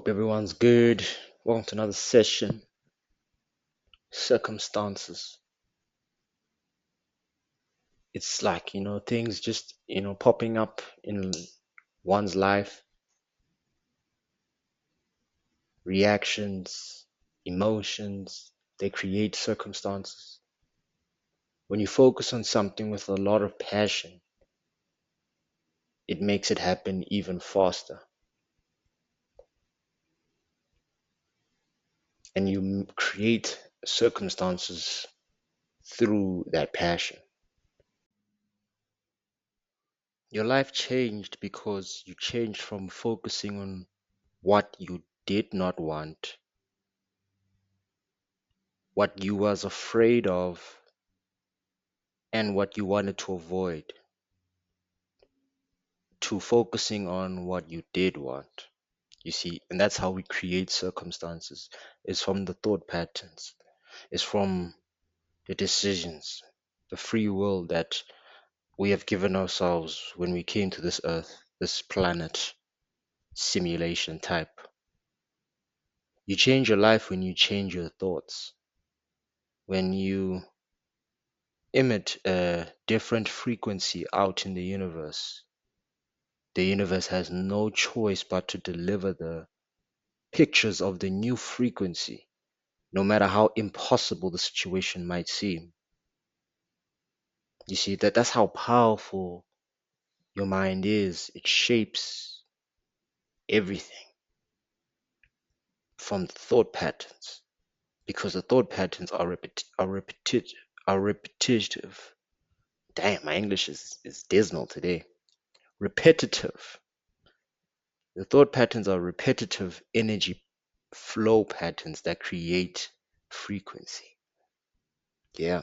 Hope everyone's good. Welcome to another session. Circumstances. It's like, things just, popping up in one's life, reactions, emotions. They create circumstances. When you focus on something with a lot of passion, it makes it happen even faster. And you create circumstances through that passion. Your life changed because you changed from focusing on what you did not want, what you was afraid of, and what you wanted to avoid, to focusing on what you did want. You see, and that's how we create circumstances. It's from the thought patterns. It's from the decisions, the free will that we have given ourselves when we came to this earth, this planet, simulation type. You change your life when you change your thoughts, when you emit a different frequency out in the universe. The universe has no choice but to deliver the pictures of the new frequency, no matter how impossible the situation might seem. You see, that's how powerful your mind is. It shapes everything from the thought patterns, because the thought patterns are repetitive. Damn, my English is dismal today. Repetitive. The thought patterns are repetitive energy flow patterns that create frequency. Yeah.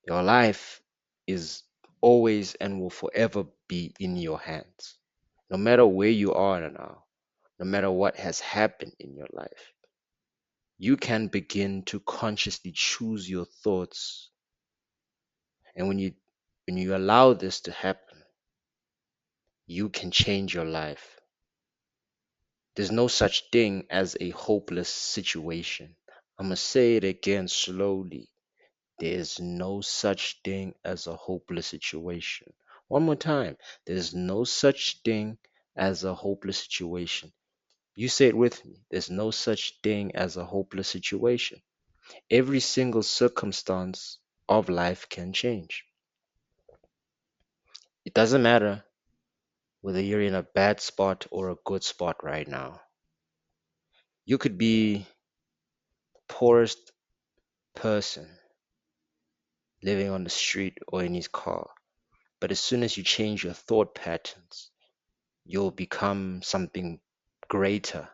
Your life is always and will forever be in your hands. No matter where you are now, no matter what has happened in your life, you can begin to consciously choose your thoughts. And when you allow this to happen, you can change your life. There's no such thing as a hopeless situation. I'm going to say it again slowly. There's no such thing as a hopeless situation. One more time. There's no such thing as a hopeless situation. You say it with me. There's no such thing as a hopeless situation. Every single circumstance of life can change. It doesn't matter whether you're in a bad spot or a good spot right now. You could be the poorest person living on the street or in his car. But as soon as you change your thought patterns, you'll become something greater,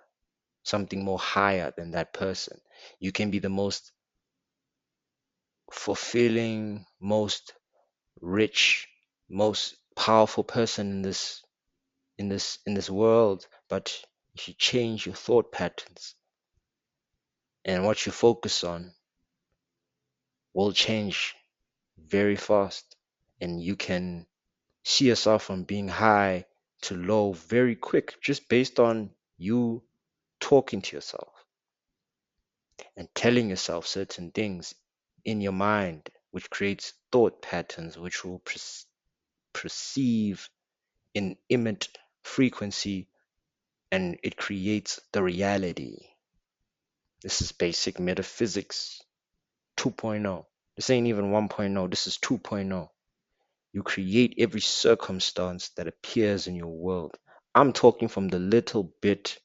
something more higher than that person. You can be the most fulfilling, most rich, most powerful person in this world, but if you change your thought patterns and what you focus on will change very fast, and you can see yourself from being high to low very quick, just based on you talking to yourself and telling yourself certain things in your mind, which creates thought patterns which will perceive in image frequency, and it creates the reality. This is basic metaphysics 2.0. This ain't even 1.0. This is 2.0. You create every circumstance that appears in your world. I'm talking from the little bit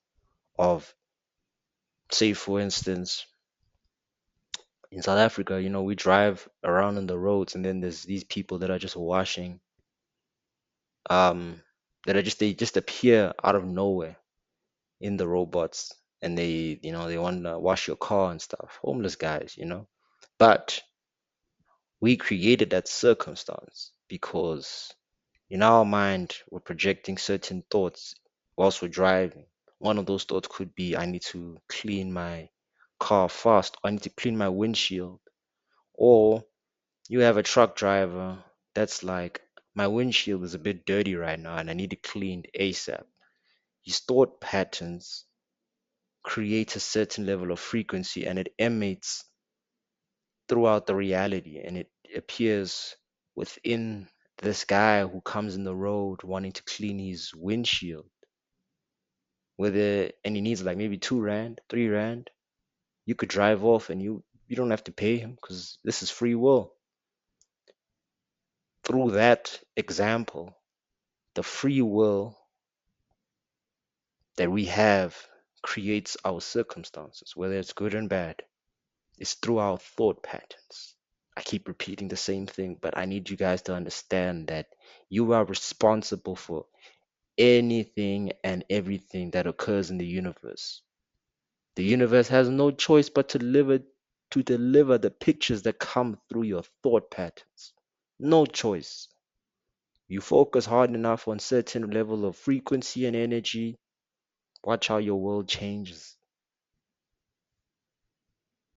of, say, for instance, in South Africa, we drive around on the roads, and then there's these people that are just washing, they just appear out of nowhere in the robots, and they want to wash your car and stuff. Homeless guys. But we created that circumstance because in our mind we're projecting certain thoughts whilst we're driving. One of those thoughts could be, I need to clean my car fast, or I need to clean my windshield. Or you have a truck driver that's like, my windshield is a bit dirty right now and I need it cleaned ASAP. His thought patterns creates a certain level of frequency and it emanates throughout the reality, and it appears within this guy who comes in the road wanting to clean his windshield, whether and he needs like maybe 2 rand, 3 rand. You could drive off and you don't have to pay him because this is free will. Through that example, the free will that we have creates our circumstances, whether it's good and bad. It's through our thought patterns. I keep repeating the same thing, but I need you guys to understand that you are responsible for anything and everything that occurs in the universe. The universe has no choice but to deliver the pictures that come through your thought patterns. No choice. You focus hard enough on certain level of frequency and energy, watch how your world changes.